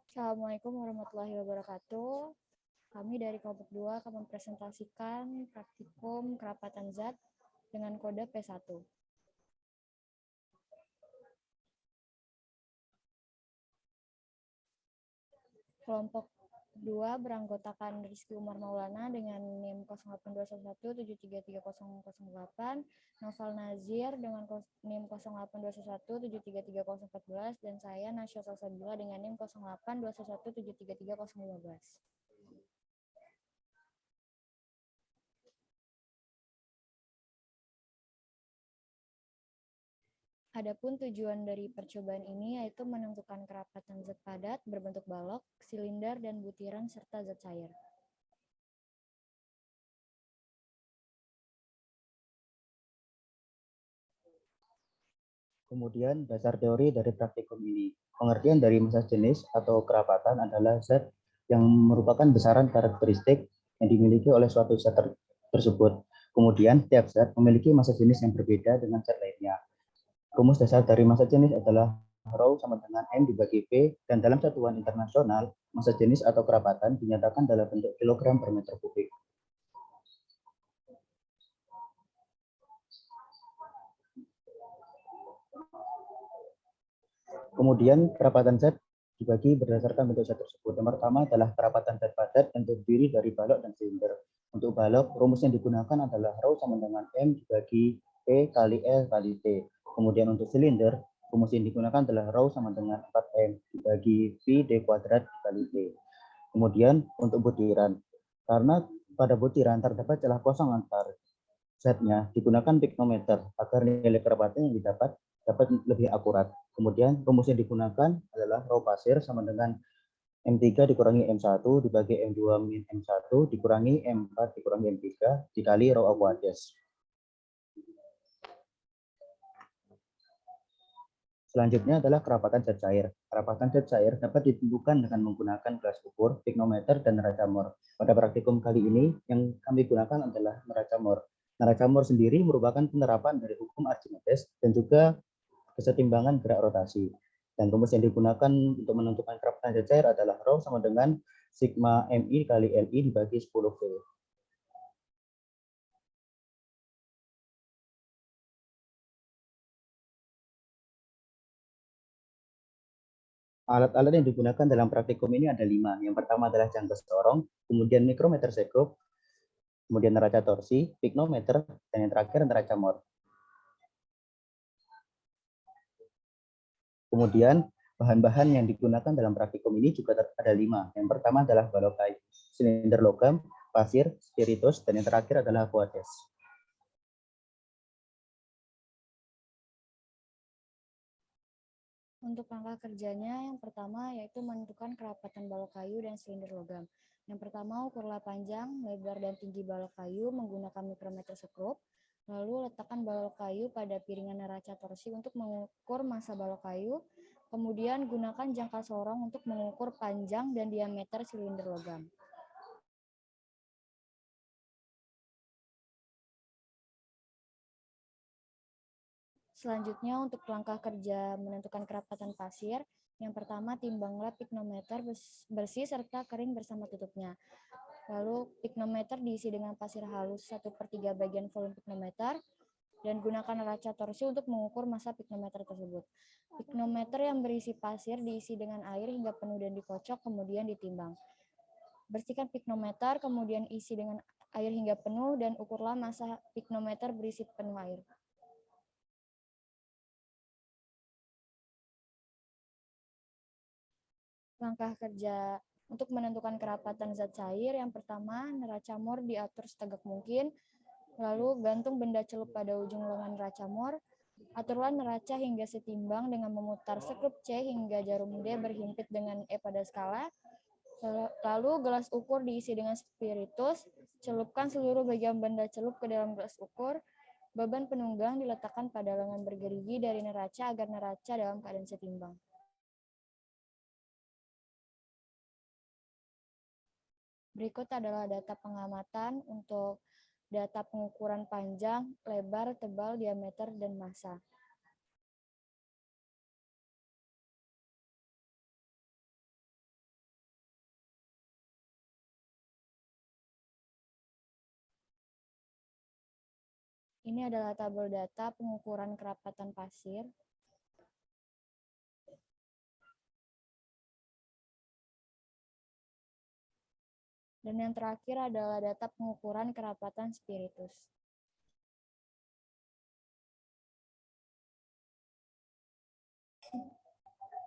Assalamualaikum warahmatullahi wabarakatuh. Kami dari kelompok 2 akan mempresentasikan praktikum kerapatan zat dengan kode P1. Kelompok 2 beranggotakan Rizky Umar Maulana dengan NIM 0821733008, Noval Nazir dengan NIM 0821733014, dan saya Nasya Salsabila dengan NIM 0821733015. Adapun tujuan dari percobaan ini yaitu menentukan kerapatan zat padat berbentuk balok, silinder, dan butiran serta zat cair. Kemudian dasar teori dari praktikum ini. Pengertian dari massa jenis atau kerapatan adalah zat yang merupakan besaran karakteristik yang dimiliki oleh suatu zat tersebut. Kemudian tiap zat memiliki massa jenis yang berbeda dengan zat lainnya. Rumus dasar dari massa jenis adalah Rho sama dengan M dibagi P, dan dalam satuan internasional, massa jenis atau kerapatan dinyatakan dalam bentuk kilogram per meter kubik. Kemudian kerapatan zat dibagi berdasarkan bentuk zat tersebut. Yang pertama adalah kerapatan zat padat yang terdiri dari balok dan silinder. Untuk balok, rumus yang digunakan adalah Rho sama dengan M dibagi P kali L kali T. Kemudian untuk silinder, rumus yang digunakan adalah Rho sama dengan 4M dibagi V D kuadrat kali T. Kemudian untuk butiran, karena pada butiran terdapat celah kosong antar zatnya, digunakan piknometer agar nilai kerapatan yang didapat dapat lebih akurat. Kemudian rumus yang digunakan adalah Rho pasir sama dengan M3 dikurangi M1 dibagi M2 min M1 dikurangi M4 dikurangi M3 dikali Rho Aquades. Selanjutnya adalah kerapatan zat cair. Kerapatan zat cair dapat ditentukan dengan menggunakan gelas ukur, piknometer, dan neraca Mohr. Pada praktikum kali ini, yang kami gunakan adalah neraca Mohr. Neraca Mohr sendiri merupakan penerapan dari hukum Archimedes dan juga kesetimbangan gerak rotasi. Dan rumus yang digunakan untuk menentukan kerapatan zat cair adalah Rho sama dengan sigma Mi kali Li dibagi 10V. Alat-alat yang digunakan dalam praktikum ini ada 5. Yang pertama adalah jangka sorong, kemudian mikrometer sekop, kemudian neraca torsi, piknometer, dan yang terakhir neraca Mohr. Kemudian bahan-bahan yang digunakan dalam praktikum ini juga ada 5. Yang pertama adalah balok kayu, silinder logam, pasir, spiritus, dan yang terakhir adalah Aquades. Untuk langkah kerjanya, yang pertama yaitu menentukan kerapatan balok kayu dan silinder logam. Yang pertama, ukurlah panjang, lebar, dan tinggi balok kayu menggunakan mikrometer sekrup. Lalu letakkan balok kayu pada piringan neraca torsi untuk mengukur massa balok kayu. Kemudian gunakan jangka sorong untuk mengukur panjang dan diameter silinder logam. Selanjutnya untuk langkah kerja menentukan kerapatan pasir, yang pertama timbanglah piknometer bersih serta kering bersama tutupnya. Lalu piknometer diisi dengan pasir halus 1/3 bagian volume piknometer dan gunakan neraca torsi untuk mengukur massa piknometer tersebut. Piknometer yang berisi pasir diisi dengan air hingga penuh dan dikocok kemudian ditimbang. Bersihkan piknometer kemudian isi dengan air hingga penuh dan ukurlah massa piknometer berisi penuh air. Langkah kerja untuk menentukan kerapatan zat cair, yang pertama neraca Mohr diatur setegak mungkin, lalu gantung benda celup pada ujung lengan neraca Mohr, aturlah neraca hingga setimbang dengan memutar sekrup C hingga jarum D berhimpit dengan E pada skala, lalu gelas ukur diisi dengan spiritus, celupkan seluruh bagian benda celup ke dalam gelas ukur, beban penunggang diletakkan pada lengan bergerigi dari neraca agar neraca dalam keadaan setimbang. Berikut adalah data pengamatan untuk data pengukuran panjang, lebar, tebal, diameter, dan massa. Ini adalah tabel data pengukuran kerapatan pasir. Dan yang terakhir adalah data pengukuran kerapatan spiritus.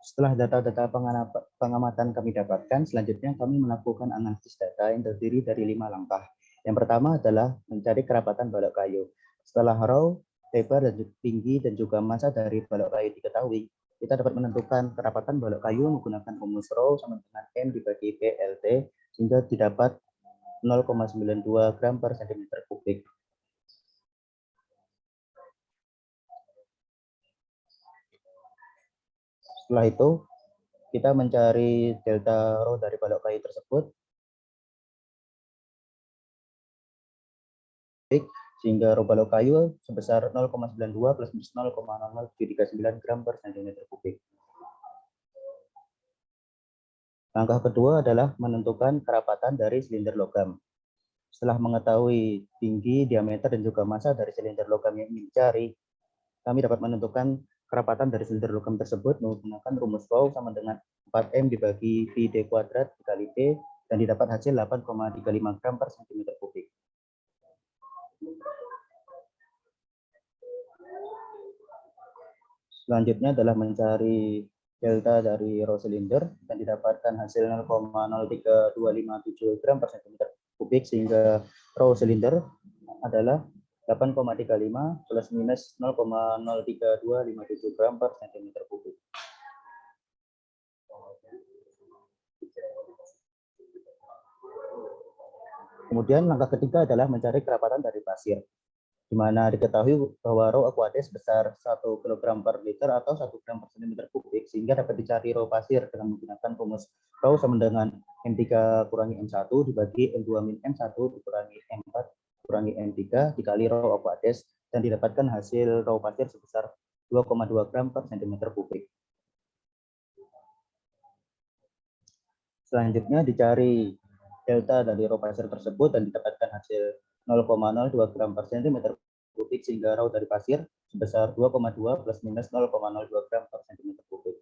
Setelah data-data pengamatan kami dapatkan, selanjutnya kami melakukan analisis data yang terdiri dari 5 langkah. Yang pertama adalah mencari kerapatan balok kayu. Setelah raw, lebar, dan tinggi, dan juga massa dari balok kayu diketahui, kita dapat menentukan kerapatan balok kayu menggunakan rumus raw sama dengan M dibagi PLT, sehingga didapat 0,92 gram per cm kubik. Setelah itu, kita mencari delta rho dari balok kayu tersebut, sehingga rho balok kayu sebesar 0,92 plus minus 0,00739 gram per cm kubik. Langkah kedua adalah menentukan kerapatan dari silinder logam. Setelah mengetahui tinggi, diameter, dan juga massa dari silinder logam yang ingin dicari, kami dapat menentukan kerapatan dari silinder logam tersebut menggunakan rumus Raw sama dengan 4M dibagi Pi D kuadrat dikali P, dan didapat hasil 8,35 gram per cm kubik. Selanjutnya adalah mencari delta dari raw silinder, dan didapatkan hasil 0,03257 gram per cm kubik, sehingga raw silinder adalah 8,35 plus minus 0,03257 gram per cm kubik. Kemudian langkah ketiga adalah mencari kerapatan dari pasir, di mana diketahui bahwa raw aqueous besar 1 kg per liter atau 1 gram per cm kubik, sehingga dapat dicari raw pasir dengan menggunakan rumus raw sama dengan M3 kurangi M1 dibagi M2 min M1 dikurangi M4 kurangi M3 dikali raw aqueous, dan didapatkan hasil raw pasir sebesar 2,2 gram per cm kubik. Selanjutnya dicari delta dari raw pasir tersebut, dan didapatkan hasil 0,02 gram per cm kubik, sehingga raw dari pasir sebesar 2,2 plus minus 0,02 gram per cm kubik.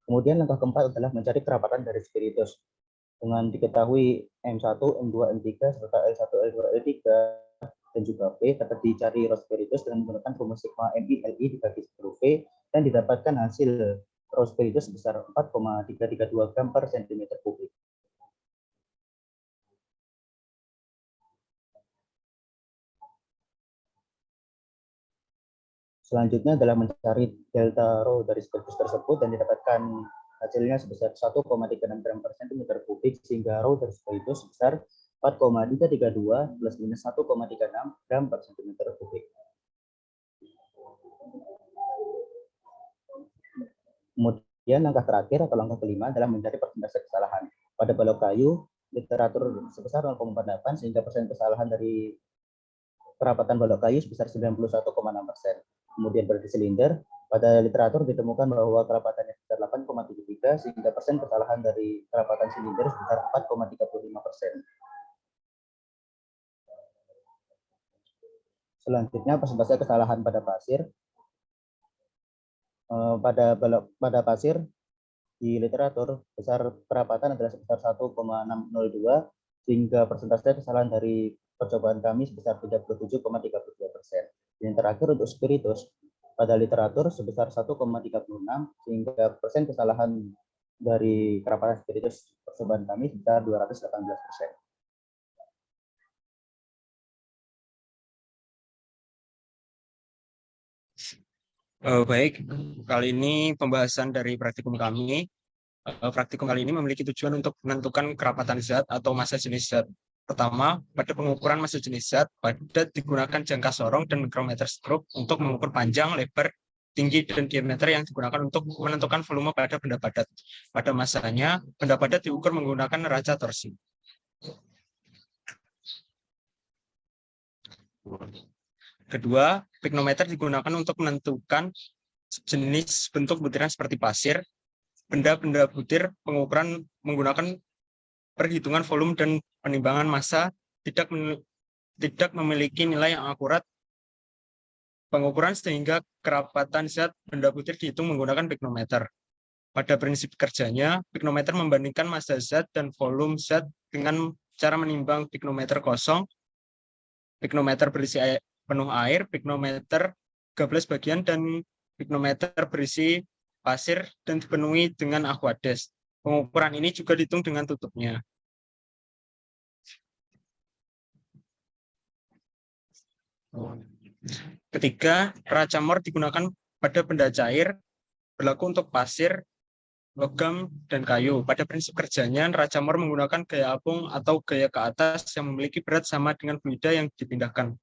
Kemudian langkah keempat adalah mencari kerapatan dari spiritus. Dengan diketahui M1, M2, M3, serta L1, L2, L3, dan juga P, dapat dicari raw spiritus dengan menggunakan rumus sigma MI LI dibagi 10 V, dan didapatkan hasil raw spiritus sebesar 4,332 gram per cm kubik. Selanjutnya adalah mencari delta rho dari spiritus tersebut, dan didapatkan hasilnya sebesar 1,36 gram per cm kubik, sehingga rho dari spiritus sebesar 4,332 plus minus 1,36 gram per cm kubik. Kemudian langkah terakhir atau langkah kelima adalah mencari persentase kesalahan. Pada balok kayu, literatur sebesar 0,48, sehingga persen kesalahan dari kerapatan balok kayu sebesar 91,6%. Kemudian pada silinder, pada literatur ditemukan bahwa kerapatannya sebesar 8,73, sehingga persen kesalahan dari kerapatan silinder sebesar 4,35%. Selanjutnya persentase kesalahan pada pasir. Pada pasir di literatur besar kerapatan adalah sebesar 1,602, sehingga persentase kesalahan dari percobaan kami sebesar 37,32%. Yang terakhir untuk spiritus, pada literatur sebesar 1,36, sehingga persen kesalahan dari kerapatan spiritus percobaan kami sebesar 218%. Baik, kali ini pembahasan dari praktikum kami. Praktikum kali ini memiliki tujuan untuk menentukan kerapatan zat atau massa jenis zat. Pertama, pada pengukuran massa jenis zat, padat digunakan jangka sorong dan mikrometer stroke untuk mengukur panjang, lebar, tinggi, dan diameter yang digunakan untuk menentukan volume pada benda padat. Pada massanya, benda padat diukur menggunakan neraca torsi. Kedua, piknometer digunakan untuk menentukan jenis bentuk butiran seperti pasir. Benda-benda butir pengukuran menggunakan perhitungan volume dan penimbangan massa tidak memiliki nilai yang akurat pengukuran sehingga kerapatan zat benda putih dihitung menggunakan piknometer. Pada prinsip kerjanya, piknometer membandingkan massa zat dan volume zat dengan cara menimbang piknometer kosong, piknometer berisi penuh air, piknometer 13 bagian, dan piknometer berisi pasir dan dipenuhi dengan aqueous. Pengukuran ini juga dihitung dengan tutupnya. Ketiga, racamor digunakan pada benda cair, berlaku untuk pasir, logam, dan kayu. Pada prinsip kerjanya, racamor menggunakan gaya apung atau gaya ke atas yang memiliki berat sama dengan fluida yang dipindahkan.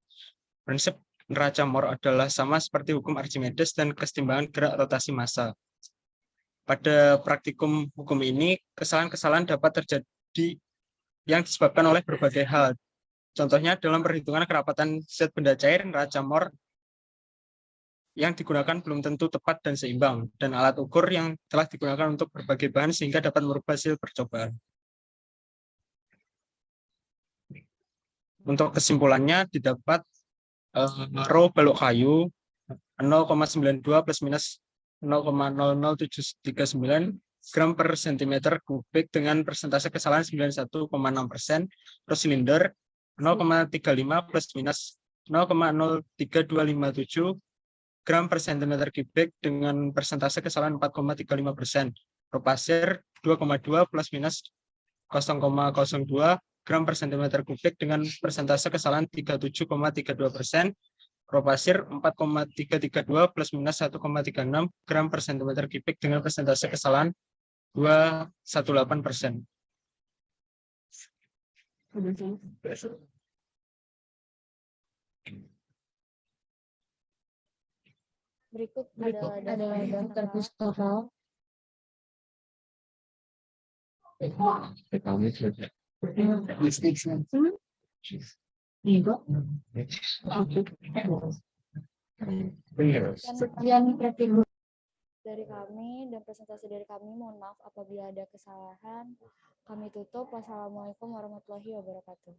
Prinsip racamor adalah sama seperti hukum Archimedes dan kesetimbangan gerak rotasi massa. Pada praktikum hukum ini, kesalahan-kesalahan dapat terjadi yang disebabkan oleh berbagai hal. Contohnya dalam perhitungan kerapatan zat benda cair, racamor yang digunakan belum tentu tepat dan seimbang, dan alat ukur yang telah digunakan untuk berbagai bahan sehingga dapat merubah hasil percobaan. Untuk kesimpulannya didapat rho balok kayu 0,92 plus minus 0,00739 gram per cm kubik dengan persentase kesalahan 91,6%, terus silinder 0,35 plus minus 0,03257 gram per cm kubik dengan persentase kesalahan 4,35%. Propasir 2,2 plus minus 0,02 gram per cm kubik dengan persentase kesalahan 37,32%. Propasir 4,332 plus minus 1,36 gram per cm kubik dengan persentase kesalahan 218%. Berikut adalah daftar Mustafa. dari kami dan presentasi dari kami. Mohon maaf apabila ada kesalahan. Kami tutup. Wassalamualaikum warahmatullahi wabarakatuh.